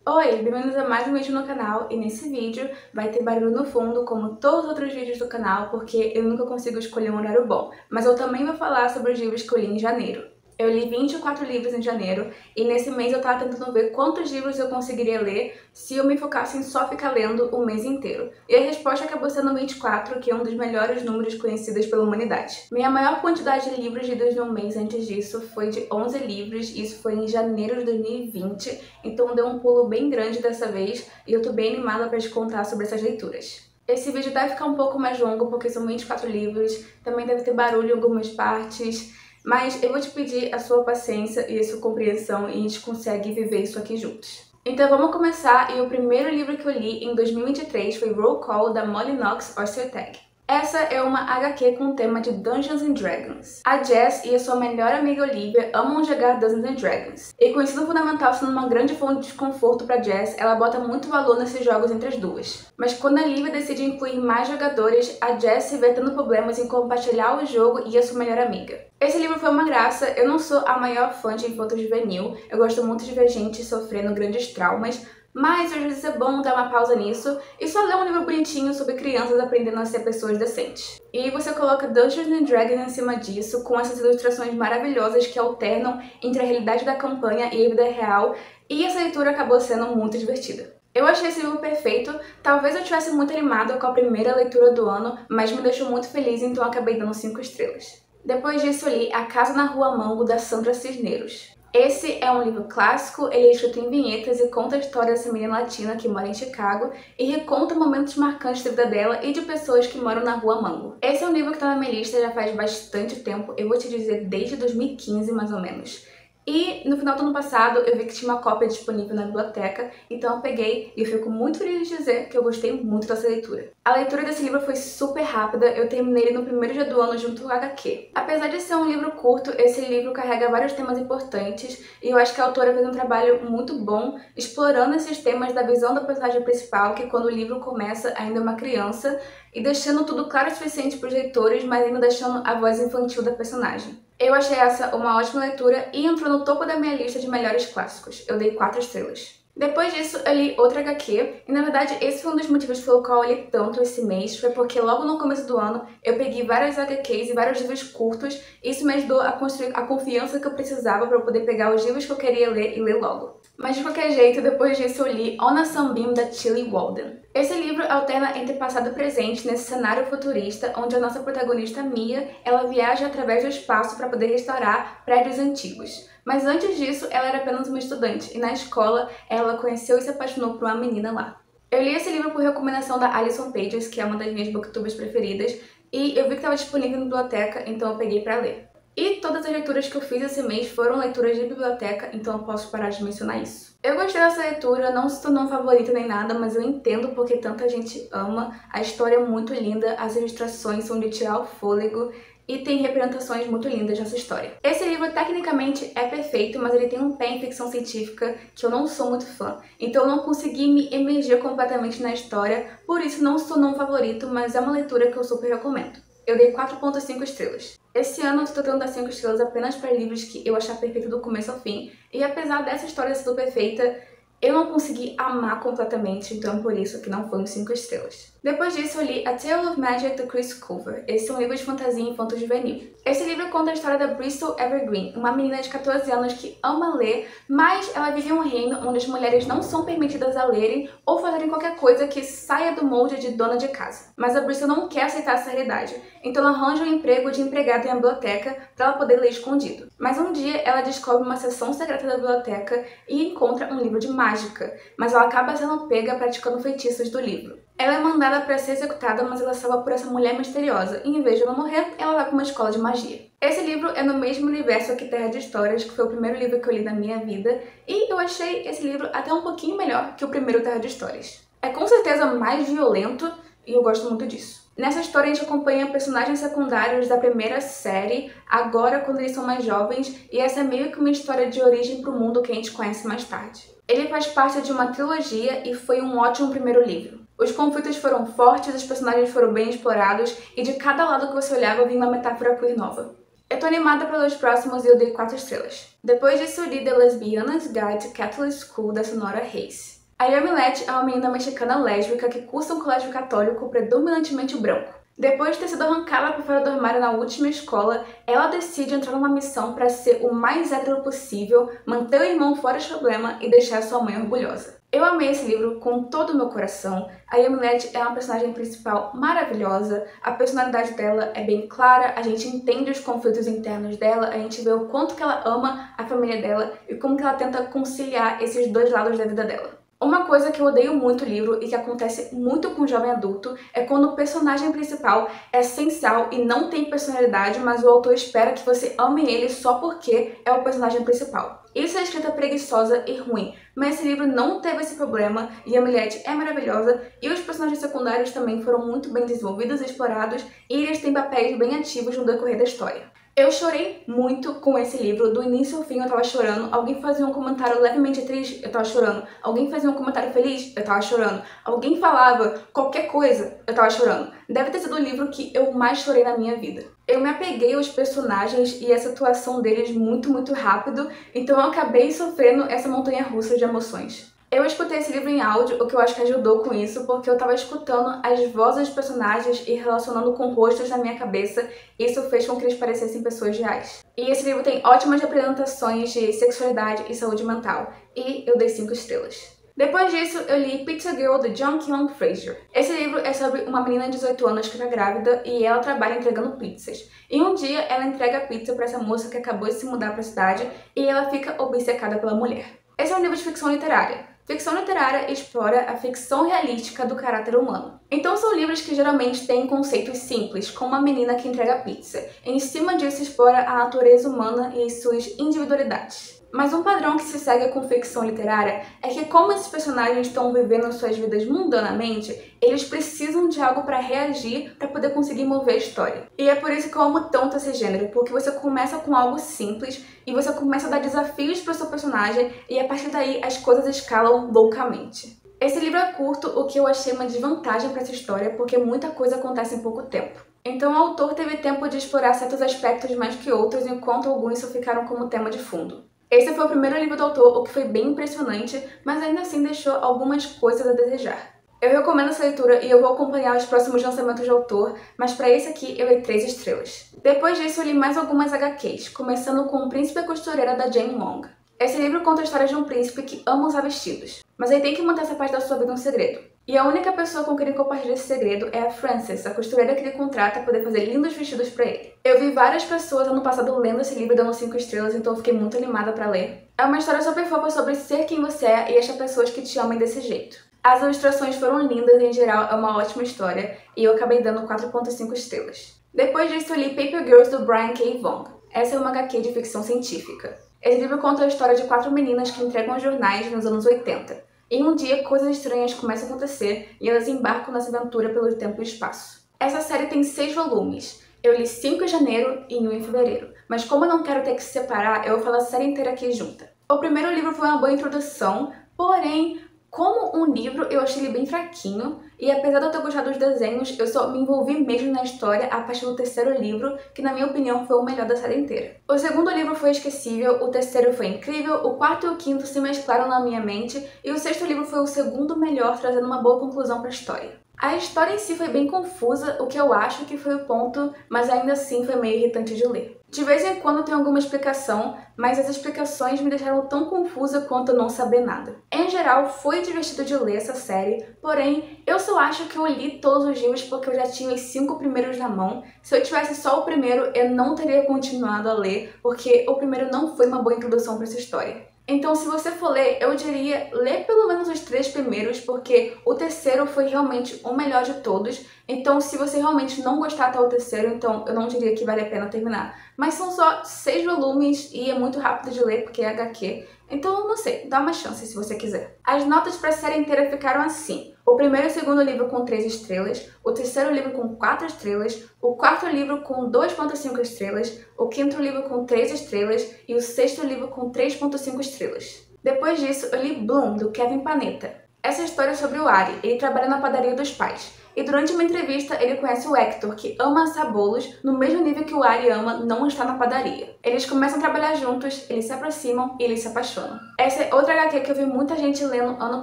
Oi, bem-vindos a mais um vídeo no canal e nesse vídeo vai ter barulho no fundo como todos os outros vídeos do canal porque eu nunca consigo escolher um horário bom, mas eu também vou falar sobre os livros que eu li em janeiro. Eu li 24 livros em janeiro e nesse mês eu tava tentando ver quantos livros eu conseguiria ler se eu me focasse em só ficar lendo o mês inteiro. E a resposta acabou sendo 24, que é um dos melhores números conhecidos pela humanidade. Minha maior quantidade de livros lidos no mês antes disso foi de 11 livros, isso foi em janeiro de 2020, então deu um pulo bem grande dessa vez e eu tô bem animada para te contar sobre essas leituras. Esse vídeo deve ficar um pouco mais longo porque são 24 livros, também deve ter barulho em algumas partes, mas eu vou te pedir a sua paciência e a sua compreensão e a gente consegue viver isso aqui juntos. Então vamos começar, e o primeiro livro que eu li em 2023 foi Roll Call, da Molly Knox Ostertag. Essa é uma HQ com o tema de Dungeons and Dragons. A Jess e a sua melhor amiga Olivia amam jogar Dungeons and Dragons. E com ensino fundamental sendo uma grande fonte de desconforto para Jess, ela bota muito valor nesses jogos entre as duas. Mas quando a Olivia decide incluir mais jogadores, a Jess se vê tendo problemas em compartilhar o jogo e a sua melhor amiga. Esse livro foi uma graça. Eu não sou a maior fã de infanto-juvenil, eu gosto muito de ver gente sofrendo grandes traumas, mas às vezes é bom dar uma pausa nisso e só ler um livro bonitinho sobre crianças aprendendo a ser pessoas decentes. E aí você coloca Dungeons and Dragons em cima disso, com essas ilustrações maravilhosas que alternam entre a realidade da campanha e a vida real, e essa leitura acabou sendo muito divertida. Eu achei esse livro perfeito, talvez eu tivesse muito animada com a primeira leitura do ano, mas me deixou muito feliz, então acabei dando 5 estrelas. Depois disso eu li A Casa na Rua Mango, da Sandra Cisneros. Esse é um livro clássico, ele é escrito em vinhetas e conta a história dessa menina latina que mora em Chicago e reconta momentos marcantes da vida dela e de pessoas que moram na Rua Mango. Esse é um livro que está na minha lista já faz bastante tempo, eu vou te dizer desde 2015 mais ou menos. E no final do ano passado eu vi que tinha uma cópia disponível na biblioteca, então eu peguei e eu fico muito feliz de dizer que eu gostei muito dessa leitura. A leitura desse livro foi super rápida, eu terminei ele no primeiro dia do ano junto com o HQ. Apesar de ser um livro curto, esse livro carrega vários temas importantes e eu acho que a autora fez um trabalho muito bom explorando esses temas da visão da personagem principal, que quando o livro começa ainda é uma criança, e deixando tudo claro o suficiente para os leitores, mas ainda deixando a voz infantil da personagem. Eu achei essa uma ótima leitura e entrou no topo da minha lista de melhores clássicos. Eu dei 4 estrelas. Depois disso, eu li outra HQ, e na verdade esse foi um dos motivos pelo qual eu li tanto esse mês, foi porque logo no começo do ano eu peguei várias HQs e vários livros curtos, e isso me ajudou a construir a confiança que eu precisava para eu poder pegar os livros que eu queria ler e ler logo. Mas de qualquer jeito, depois disso eu li On a Sunbeam, da Tillie Walden. Esse livro alterna entre passado e presente nesse cenário futurista, onde a nossa protagonista Mia, ela viaja através do espaço para poder restaurar prédios antigos. Mas antes disso, ela era apenas uma estudante, e na escola ela conheceu e se apaixonou por uma menina lá. Eu li esse livro por recomendação da Alison Pages, que é uma das minhas booktubers preferidas, e eu vi que estava disponível na biblioteca, então eu peguei para ler. E todas as leituras que eu fiz esse mês foram leituras de biblioteca, então eu posso parar de mencionar isso. Eu gostei dessa leitura, não se tornou um favorito nem nada, mas eu entendo porque tanta gente ama. A história é muito linda, as ilustrações são de tirar o fôlego e tem representações muito lindas nessa história. Esse livro tecnicamente é perfeito, mas ele tem um pé em ficção científica que eu não sou muito fã, então eu não consegui me emergir completamente na história, por isso não se tornou um favorito, mas é uma leitura que eu super recomendo. Eu dei 4.5 estrelas. Esse ano eu tô tentando dar 5 estrelas apenas para livros que eu achar perfeito do começo ao fim, e apesar dessa história ser perfeita, eu não consegui amar completamente, então por isso que não foi uns 5 estrelas. Depois disso eu li A Tale of Magic, do Chris Colfer. Esse é um livro de fantasia infanto-juvenil. Esse livro conta a história da Bristol Evergreen, uma menina de 14 anos que ama ler, mas ela vive em um reino onde as mulheres não são permitidas a lerem ou fazerem qualquer coisa que saia do molde de dona de casa. Mas a Bristol não quer aceitar essa realidade, então ela arranja um emprego de empregada em uma biblioteca para ela poder ler escondido. Mas um dia ela descobre uma seção secreta da biblioteca e encontra um livro de mágica, mas ela acaba sendo pega praticando feitiços do livro. Ela é mandada para ser executada, mas ela salva por essa mulher misteriosa, e em vez de ela morrer, ela vai para uma escola de magia. Esse livro é no mesmo universo que Terra de Histórias, que foi o primeiro livro que eu li na minha vida, e eu achei esse livro até um pouquinho melhor que o primeiro Terra de Histórias. É com certeza mais violento, e eu gosto muito disso. Nessa história a gente acompanha personagens secundários da primeira série, agora quando eles são mais jovens, e essa é meio que uma história de origem para o mundo que a gente conhece mais tarde. Ele faz parte de uma trilogia e foi um ótimo primeiro livro. Os conflitos foram fortes, os personagens foram bem explorados, e de cada lado que você olhava vinha uma metáfora queer nova. Eu tô animada pelos próximos e eu dei 4 estrelas. Depois disso, eu li The Lesbiana's Guide to Catholic School, da Sonora Hayes. A Yamilet é uma menina mexicana lésbica que cursa um colégio católico predominantemente branco. Depois de ter sido arrancada para fora do armário na última escola, ela decide entrar numa missão para ser o mais hétero possível, manter o irmão fora de problema e deixar sua mãe orgulhosa. Eu amei esse livro com todo o meu coração. A Yamilet é uma personagem principal maravilhosa, a personalidade dela é bem clara, a gente entende os conflitos internos dela, a gente vê o quanto que ela ama a família dela e como que ela tenta conciliar esses dois lados da vida dela. Uma coisa que eu odeio muito no livro e que acontece muito com o jovem adulto é quando o personagem principal é essencial e não tem personalidade, mas o autor espera que você ame ele só porque é o personagem principal. Isso é escrita preguiçosa e ruim, mas esse livro não teve esse problema e a Yamilet é maravilhosa e os personagens secundários também foram muito bem desenvolvidos e explorados e eles têm papéis bem ativos no decorrer da história. Eu chorei muito com esse livro, do início ao fim eu tava chorando, alguém fazia um comentário levemente triste, eu tava chorando, alguém fazia um comentário feliz, eu tava chorando, alguém falava qualquer coisa, eu tava chorando. Deve ter sido o livro que eu mais chorei na minha vida. Eu me apeguei aos personagens e a situação deles muito rápido, então eu acabei sofrendo essa montanha-russa de emoções. Eu escutei esse livro em áudio, o que eu acho que ajudou com isso, porque eu tava escutando as vozes dos personagens e relacionando com rostos na minha cabeça, e isso fez com que eles parecessem pessoas reais. E esse livro tem ótimas representações de sexualidade e saúde mental, e eu dei 5 estrelas. Depois disso, eu li Pizza Girl, de John Kyon Fraser. Esse livro é sobre uma menina de 18 anos que está grávida e ela trabalha entregando pizzas. E um dia, ela entrega a pizza para essa moça que acabou de se mudar para a cidade e ela fica obcecada pela mulher. Esse é um livro de ficção literária. Ficção literária explora a ficção realística do caráter humano. Então são livros que geralmente têm conceitos simples, como uma menina que entrega pizza. Em cima disso explora a natureza humana e suas individualidades. Mas um padrão que se segue com ficção literária é que como esses personagens estão vivendo suas vidas mundanamente, eles precisam de algo para reagir para poder conseguir mover a história. E é por isso que eu amo tanto esse gênero, porque você começa com algo simples e você começa a dar desafios para o seu personagem e a partir daí as coisas escalam loucamente. Esse livro é curto, o que eu achei uma desvantagem para essa história, porque muita coisa acontece em pouco tempo. Então o autor teve tempo de explorar certos aspectos mais que outros, enquanto alguns só ficaram como tema de fundo. Esse foi o primeiro livro do autor, o que foi bem impressionante, mas ainda assim deixou algumas coisas a desejar. Eu recomendo essa leitura e eu vou acompanhar os próximos lançamentos do autor, mas para esse aqui eu dei 3 estrelas. Depois disso eu li mais algumas HQs, começando com O Príncipe e a Costureira, da Jane Wong. Esse livro conta a história de um príncipe que ama usar vestidos, mas ele tem que manter essa parte da sua vida um segredo. E a única pessoa com quem ele compartilha esse segredo é a Frances, a costureira que ele contrata para poder fazer lindos vestidos para ele. Eu vi várias pessoas ano passado lendo esse livro dando 5 estrelas, então eu fiquei muito animada para ler. É uma história super fofa sobre ser quem você é e achar pessoas que te amem desse jeito. As ilustrações foram lindas e em geral é uma ótima história, e eu acabei dando 4.5 estrelas. Depois disso eu li Paper Girls, do Brian K. Vaughan. Essa é uma HQ de ficção científica. Esse livro conta a história de 4 meninas que entregam jornais nos anos 80. Em um dia, coisas estranhas começam a acontecer e elas embarcam nessa aventura pelo tempo e espaço. Essa série tem 6 volumes. Eu li 5 em janeiro e 1 em fevereiro. Mas como eu não quero ter que separar, eu vou falar a série inteira aqui junta. O primeiro livro foi uma boa introdução, porém, como um livro, eu achei ele bem fraquinho, e apesar de eu ter gostado dos desenhos, eu só me envolvi mesmo na história a partir do terceiro livro, que na minha opinião foi o melhor da série inteira. O segundo livro foi esquecível, o terceiro foi incrível, o quarto e o quinto se mesclaram na minha mente, e o sexto livro foi o segundo melhor, trazendo uma boa conclusão para a história. A história em si foi bem confusa, o que eu acho que foi o ponto, mas ainda assim foi meio irritante de ler. De vez em quando tem alguma explicação, mas as explicações me deixaram tão confusa quanto não saber nada. Em geral, foi divertido de ler essa série, porém, eu só acho que eu li todos os livros porque eu já tinha os 5 primeiros na mão. Se eu tivesse só o primeiro, eu não teria continuado a ler, porque o primeiro não foi uma boa introdução para essa história. Então, se você for ler, eu diria ler pelo menos os 3 primeiros, porque o terceiro foi realmente o melhor de todos. Então, se você realmente não gostar até o terceiro, então eu não diria que vale a pena terminar. Mas são só 6 volumes e é muito rápido de ler porque é HQ. Então, não sei, dá uma chance se você quiser. As notas para a série inteira ficaram assim. O primeiro e o segundo livro com 3 estrelas, o terceiro livro com 4 estrelas, o quarto livro com 2.5 estrelas, o quinto livro com 3 estrelas e o sexto livro com 3.5 estrelas. Depois disso, eu li Bloom, do Kevin Panetta. Essa história é sobre o Ari. Ele trabalha na padaria dos pais. E durante uma entrevista, ele conhece o Hector, que ama assar bolos no mesmo nível que o Ari ama não estar na padaria. Eles começam a trabalhar juntos, eles se aproximam e eles se apaixonam. Essa é outra HQ que eu vi muita gente lendo ano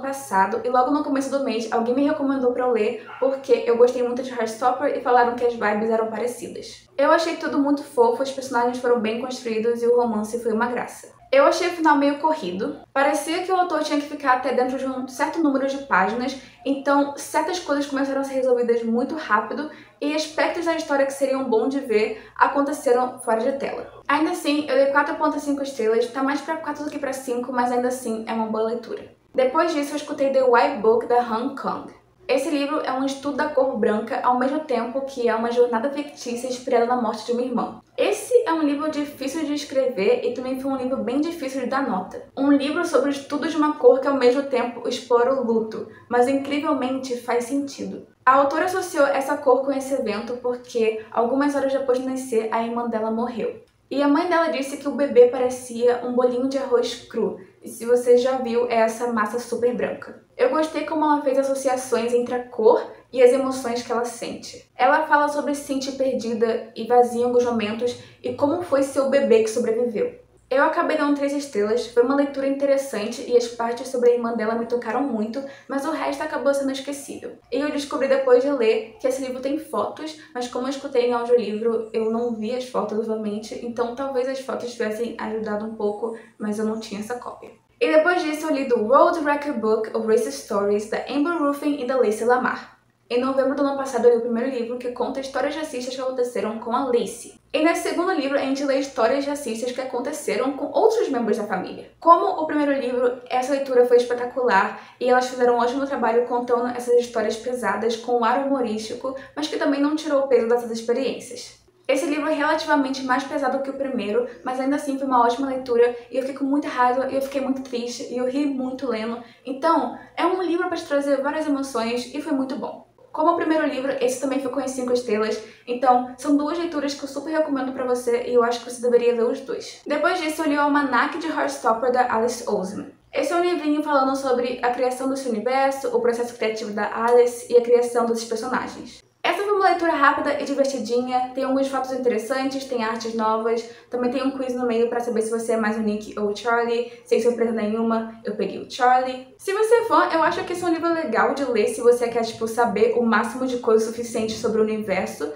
passado, e logo no começo do mês alguém me recomendou pra eu ler, porque eu gostei muito de Heartstopper e falaram que as vibes eram parecidas. Eu achei tudo muito fofo, os personagens foram bem construídos e o romance foi uma graça. Eu achei o final meio corrido. Parecia que o autor tinha que ficar até dentro de um certo número de páginas, então certas coisas começaram a ser resolvidas muito rápido e aspectos da história que seriam bom de ver aconteceram fora de tela. Ainda assim, eu dei 4.5 estrelas, tá mais pra 4 do que pra 5, mas ainda assim é uma boa leitura. Depois disso, eu escutei The White Book da Hong Kong. Esse livro é um estudo da cor branca, ao mesmo tempo que é uma jornada fictícia inspirada na morte de uma irmã. Esse é um livro difícil de escrever e também foi um livro bem difícil de dar nota. Um livro sobre o estudo de uma cor que ao mesmo tempo explora o luto, mas incrivelmente faz sentido. A autora associou essa cor com esse evento porque algumas horas depois de nascer, a irmã dela morreu. E a mãe dela disse que o bebê parecia um bolinho de arroz cru, e se você já viu, é essa massa super branca. Eu gostei como ela fez associações entre a cor e as emoções que ela sente. Ela fala sobre se sentir perdida e vazia em alguns momentos e como foi ser o bebê que sobreviveu. Eu acabei dando 3 estrelas, foi uma leitura interessante e as partes sobre a irmã dela me tocaram muito, mas o resto acabou sendo esquecível. E eu descobri depois de ler que esse livro tem fotos, mas como eu escutei em audiolivro, eu não vi as fotos novamente, então talvez as fotos tivessem ajudado um pouco, mas eu não tinha essa cópia. E depois disso eu li The World Record Book of Racist Stories, da Amber Ruffin e da Lacey Lamar. Em novembro do ano passado eu li o primeiro livro que conta histórias racistas que aconteceram com a Lacey. E nesse segundo livro a gente lê histórias racistas que aconteceram com outros membros da família. Como o primeiro livro, essa leitura foi espetacular e elas fizeram um ótimo trabalho contando essas histórias pesadas com um ar humorístico, mas que também não tirou o peso dessas experiências. Esse livro é relativamente mais pesado que o primeiro, mas ainda assim foi uma ótima leitura e eu fiquei com muita raiva e eu fiquei muito triste e eu ri muito lendo. Então, é um livro para te trazer várias emoções e foi muito bom. Como o primeiro livro, esse também ficou em 5 estrelas, então são 2 leituras que eu super recomendo pra você e eu acho que você deveria ler os 2. Depois disso, eu li o Almanac de Heartstopper da Alice Oseman. Esse é um livrinho falando sobre a criação desse universo, o processo criativo da Alice e a criação desses personagens. Essa foi uma leitura rápida e divertidinha, tem alguns fatos interessantes, tem artes novas, também tem um quiz no meio pra saber se você é mais o Nick ou o Charlie, sem surpresa nenhuma, eu peguei o Charlie. Se você é fã, eu acho que esse é um livro legal de ler se você quer, saber o máximo de coisa suficiente sobre o universo,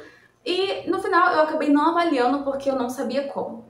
e no final eu acabei não avaliando porque eu não sabia como.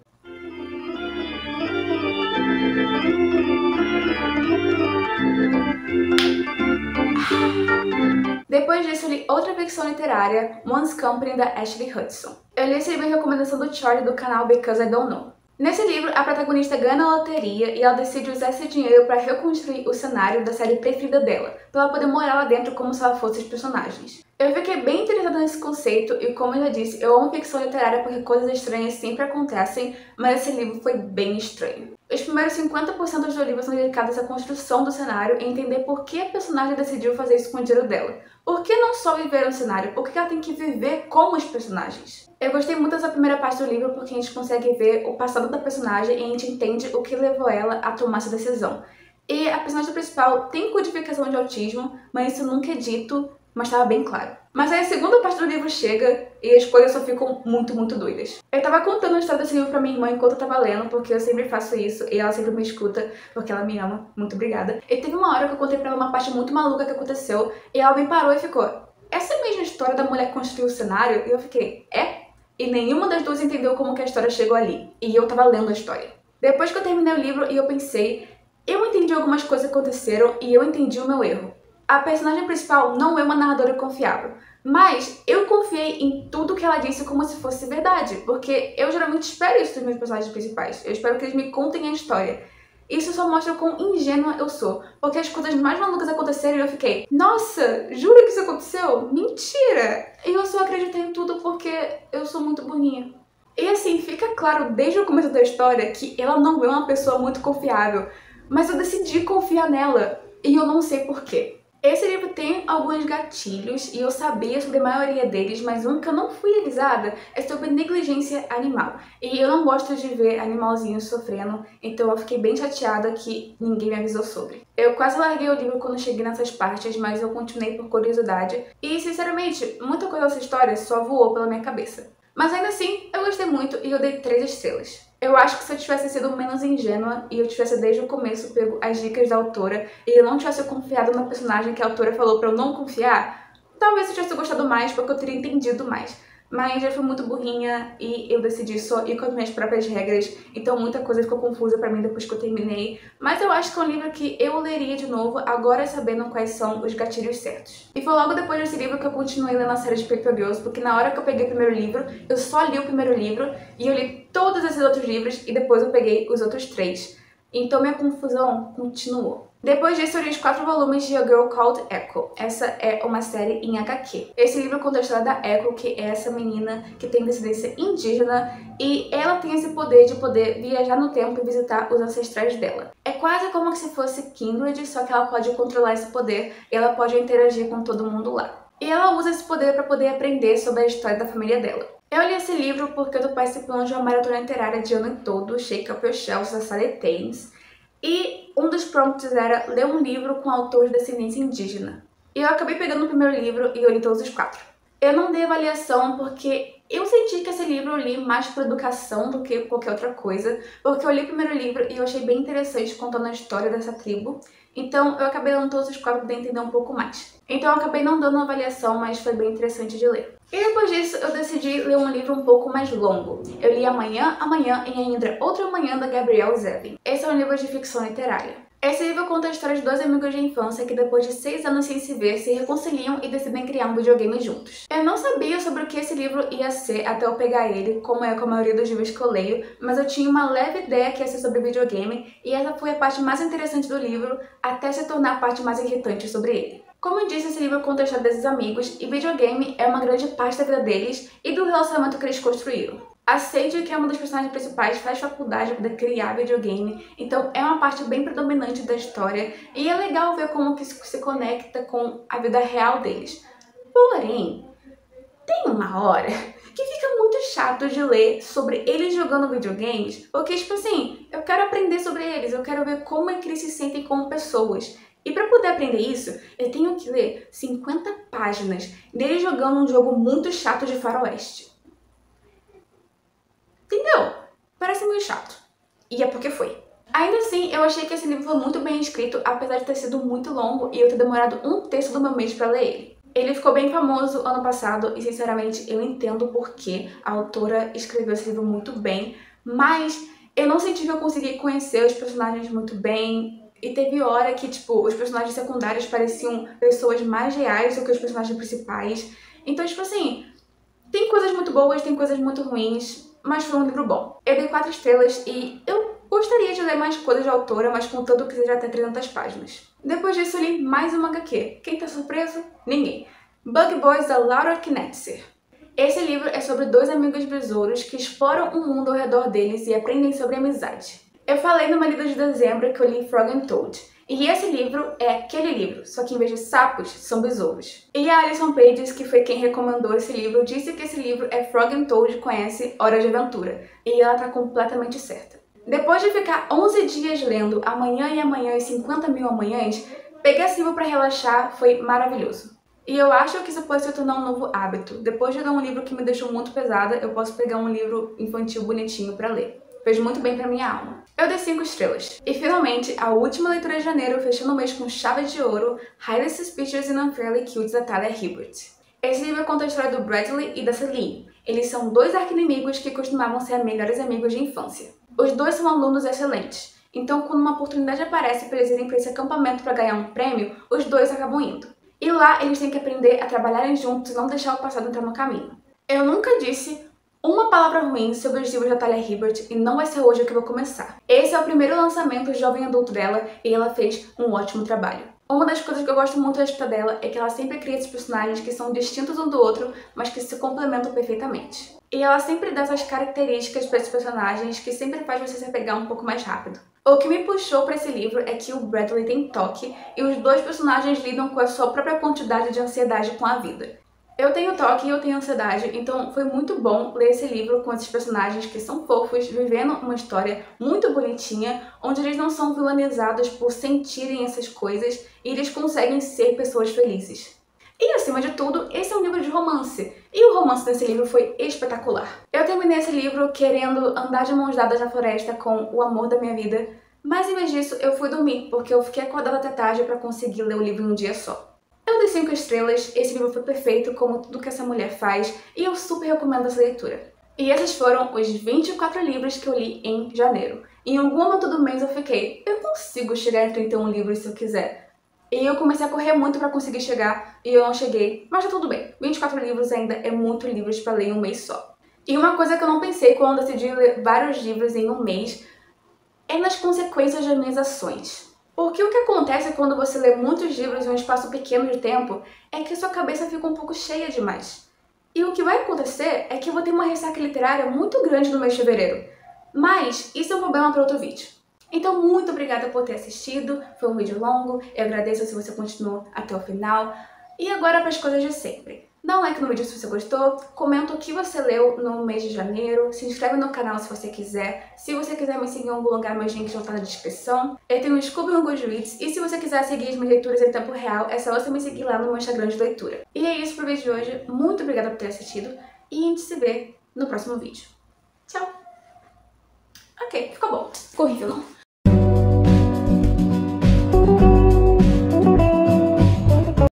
Depois disso, eu li outra ficção literária, One's Company, da Ashley Hudson. Eu li esse livro em recomendação do Charlie do canal Because I Don't Know. Nesse livro, a protagonista ganha na loteria e ela decide usar esse dinheiro para reconstruir o cenário da série preferida dela, para ela poder morar lá dentro como se ela fosse os personagens. Eu fiquei bem interessada nesse conceito e, como eu já disse, eu amo ficção literária porque coisas estranhas sempre acontecem, mas esse livro foi bem estranho. Os primeiros 50% do livro são dedicados à construção do cenário e entender por que a personagem decidiu fazer isso com o dinheiro dela. Por que não só viver no cenário? Por que ela tem que viver como os personagens? Eu gostei muito dessa primeira parte do livro porque a gente consegue ver o passado da personagem e a gente entende o que levou ela a tomar essa decisão. E a personagem principal tem codificação de autismo, mas isso nunca é dito, mas estava bem claro. Mas aí a segunda parte do livro chega e as coisas só ficam muito doidas. Eu tava contando a história desse livro pra minha irmã enquanto eu tava lendo, porque eu sempre faço isso e ela sempre me escuta, porque ela me ama. Muito obrigada. E teve uma hora que eu contei pra ela uma parte muito maluca que aconteceu e ela me parou e ficou: essa é a mesma história da mulher que construiu o cenário? E eu fiquei: é? E nenhuma das duas entendeu como que a história chegou ali. E eu tava lendo a história. Depois que eu terminei o livro e eu pensei, eu entendi algumas coisas que aconteceram e eu entendi o meu erro. A personagem principal não é uma narradora confiável, mas eu confiei em tudo que ela disse como se fosse verdade, porque eu geralmente espero isso dos meus personagens principais. Eu espero que eles me contem a história. Isso só mostra o quão ingênua eu sou, porque as coisas mais malucas aconteceram e eu fiquei: nossa, jura que isso aconteceu? Mentira! E eu só acreditei em tudo porque eu sou muito burrinha. E assim, fica claro desde o começo da história que ela não é uma pessoa muito confiável, mas eu decidi confiar nela e eu não sei porquê. Esse livro tem tenho alguns gatilhos e eu sabia sobre a maioria deles, mas um que eu não fui avisada é sobre negligência animal. E eu não gosto de ver animalzinhos sofrendo, então eu fiquei bem chateada que ninguém me avisou sobre. Eu quase larguei o livro quando cheguei nessas partes, mas eu continuei por curiosidade e, sinceramente, muita coisa dessa história só voou pela minha cabeça. Mas ainda assim, eu gostei muito e eu dei 3 estrelas. Eu acho que se eu tivesse sido menos ingênua e eu tivesse desde o começo pego as dicas da autora e eu não tivesse confiado no personagem que a autora falou pra eu não confiar, talvez eu tivesse gostado mais porque eu teria entendido mais. Mas eu fui muito burrinha e eu decidi só ir com as minhas próprias regras, então muita coisa ficou confusa pra mim depois que eu terminei. Mas eu acho que é um livro que eu leria de novo, agora sabendo quais são os gatilhos certos. E foi logo depois desse livro que eu continuei lendo a série de Paper Girls, porque na hora que eu peguei o primeiro livro, eu só li o primeiro livro e eu li todos esses outros livros e depois eu peguei os outros 3. Então minha confusão continuou. Depois disso, eu li os 4 volumes de A Girl Called Echo. Essa é uma série em HQ. Esse livro conta a história da Echo, que é essa menina que tem descendência indígena e ela tem esse poder de poder viajar no tempo e visitar os ancestrais dela. É quase como se fosse Kindred, só que ela pode controlar esse poder e ela pode interagir com todo mundo lá. E ela usa esse poder para poder aprender sobre a história da família dela. Eu li esse livro porque eu tô participando de uma maratona literária de ano todo, Shake Up Your Shelves, da Sally Thames. E um dos prompts era ler um livro com autor de descendência indígena. E eu acabei pegando o primeiro livro e eu li todos os 4. Eu não dei avaliação porque eu senti que esse livro eu li mais por educação do que qualquer outra coisa, porque eu li o primeiro livro e eu achei bem interessante contando a história dessa tribo, então eu acabei lendo todos os 4 para poder entender um pouco mais. Então eu acabei não dando uma avaliação, mas foi bem interessante de ler. E depois disso eu decidi ler um livro um pouco mais longo. Eu li Amanhã, Amanhã e ainda Outra Manhã, da Gabrielle Zevin. Esse é um livro de ficção literária. Esse livro conta a história de 2 amigos de infância que depois de 6 anos sem se ver, se reconciliam e decidem criar um videogame juntos. Eu não sabia sobre o que esse livro ia ser até eu pegar ele, como é com a maioria dos livros que eu leio, mas eu tinha uma leve ideia que ia ser sobre videogame e essa foi a parte mais interessante do livro, até se tornar a parte mais irritante sobre ele. Como eu disse, esse livro conta a história desses amigos e videogame é uma grande parte da vida deles e do relacionamento que eles construíram. A Sage, que é uma das personagens principais, faz faculdade para poder criar videogame, então é uma parte bem predominante da história e é legal ver como que isso se conecta com a vida real deles. Porém, tem uma hora que fica muito chato de ler sobre eles jogando videogames, porque, tipo assim, eu quero aprender sobre eles, eu quero ver como é que eles se sentem como pessoas. E para poder aprender isso, eu tenho que ler 50 páginas deles jogando um jogo muito chato de faroeste. Entendeu? Parece meio chato. E é porque foi. Ainda assim, eu achei que esse livro foi muito bem escrito, apesar de ter sido muito longo e eu ter demorado 1/3 do meu mês para ler ele. Ele ficou bem famoso ano passado e, sinceramente, eu entendo porque a autora escreveu esse livro muito bem, mas eu não senti que eu consegui conhecer os personagens muito bem. E teve hora que, tipo, os personagens secundários pareciam pessoas mais reais do que os personagens principais. Então, tipo assim, tem coisas muito boas, tem coisas muito ruins, mas foi um livro bom. Eu dei 4 estrelas e eu gostaria de ler mais coisas de autora, mas contanto que seja até 300 páginas. Depois disso, eu li mais uma HQ. Quem tá surpreso? Ninguém. Bug Boys, da Laura Knetzer. Esse livro é sobre 2 amigos besouros que exploram o mundo ao redor deles e aprendem sobre amizade. Eu falei no meu livro de dezembro que eu li Frog and Toad. E esse livro é aquele livro, só que em vez de sapos, são besouros. E a Alison Pages, que foi quem recomendou esse livro, disse que esse livro é Frog and Toad conhece Hora de Aventura. E ela tá completamente certa. Depois de ficar 11 dias lendo Amanhã e Amanhã e 50 mil amanhãs, pegar esse livro pra relaxar foi maravilhoso. E eu acho que isso pode se tornar um novo hábito. Depois de ler um livro que me deixou muito pesada, eu posso pegar um livro infantil bonitinho pra ler. Fez muito bem pra minha alma. Eu dei 5 estrelas. E finalmente, a última leitura de janeiro, fechando o mês com chave de ouro, Highly Suspicious and Unfairly Cute, da Talia Hibbert. Esse livro conta a história do Bradley e da Celine. Eles são 2 arqui-inimigos que costumavam ser melhores amigos de infância. Os 2 são alunos excelentes. Então, quando uma oportunidade aparece para eles irem para esse acampamento para ganhar um prêmio, os 2 acabam indo. E lá, eles têm que aprender a trabalharem juntos e não deixar o passado entrar no caminho. Eu nunca disse uma palavra ruim sobre os livros da Talia Hibbert e não vai ser hoje que eu vou começar. Esse é o primeiro lançamento jovem adulto dela e ela fez um ótimo trabalho. Uma das coisas que eu gosto muito da escrita dela é que ela sempre cria esses personagens que são distintos um do outro, mas que se complementam perfeitamente. E ela sempre dá essas características para esses personagens que sempre faz você se apegar um pouco mais rápido. O que me puxou para esse livro é que o Bradley tem toque e os dois personagens lidam com a sua própria quantidade de ansiedade com a vida. Eu tenho toque e eu tenho ansiedade, então foi muito bom ler esse livro com esses personagens que são fofos, vivendo uma história muito bonitinha, onde eles não são vilanizados por sentirem essas coisas e eles conseguem ser pessoas felizes. E, acima de tudo, esse é um livro de romance, e o romance desse livro foi espetacular. Eu terminei esse livro querendo andar de mãos dadas na floresta com o amor da minha vida, mas em vez disso eu fui dormir, porque eu fiquei acordada até tarde para conseguir ler o livro em um dia só. Eu dei 5 estrelas, esse livro foi perfeito, como tudo que essa mulher faz, e eu super recomendo essa leitura. E esses foram os 24 livros que eu li em janeiro. Em algum momento do mês eu fiquei, eu consigo chegar em 31 livros se eu quiser. E eu comecei a correr muito pra conseguir chegar, e eu não cheguei, mas tá tudo bem. 24 livros ainda é muito livros pra ler em um mês só. E uma coisa que eu não pensei quando eu decidi ler vários livros em um mês é nas consequências das minhas ações. Porque o que acontece quando você lê muitos livros em um espaço pequeno de tempo é que sua cabeça fica um pouco cheia demais. E o que vai acontecer é que eu vou ter uma ressaca literária muito grande no mês de fevereiro. Mas isso é um problema para outro vídeo. Então, muito obrigada por ter assistido. Foi um vídeo longo, eu agradeço se você continuou até o final. E agora para as coisas de sempre. Dá um like no vídeo se você gostou, comenta o que você leu no mês de janeiro, se inscreve no canal se você quiser. Se você quiser me seguir em algum lugar, meus links vão estar na descrição. Eu tenho um Scooby no Goodreads e se você quiser seguir as minhas leituras em tempo real, é só você me seguir lá no meu Instagram de leitura. E é isso pro vídeo de hoje, muito obrigada por ter assistido e a gente se vê no próximo vídeo. Tchau! Ok, ficou bom. Ficou horrível, não?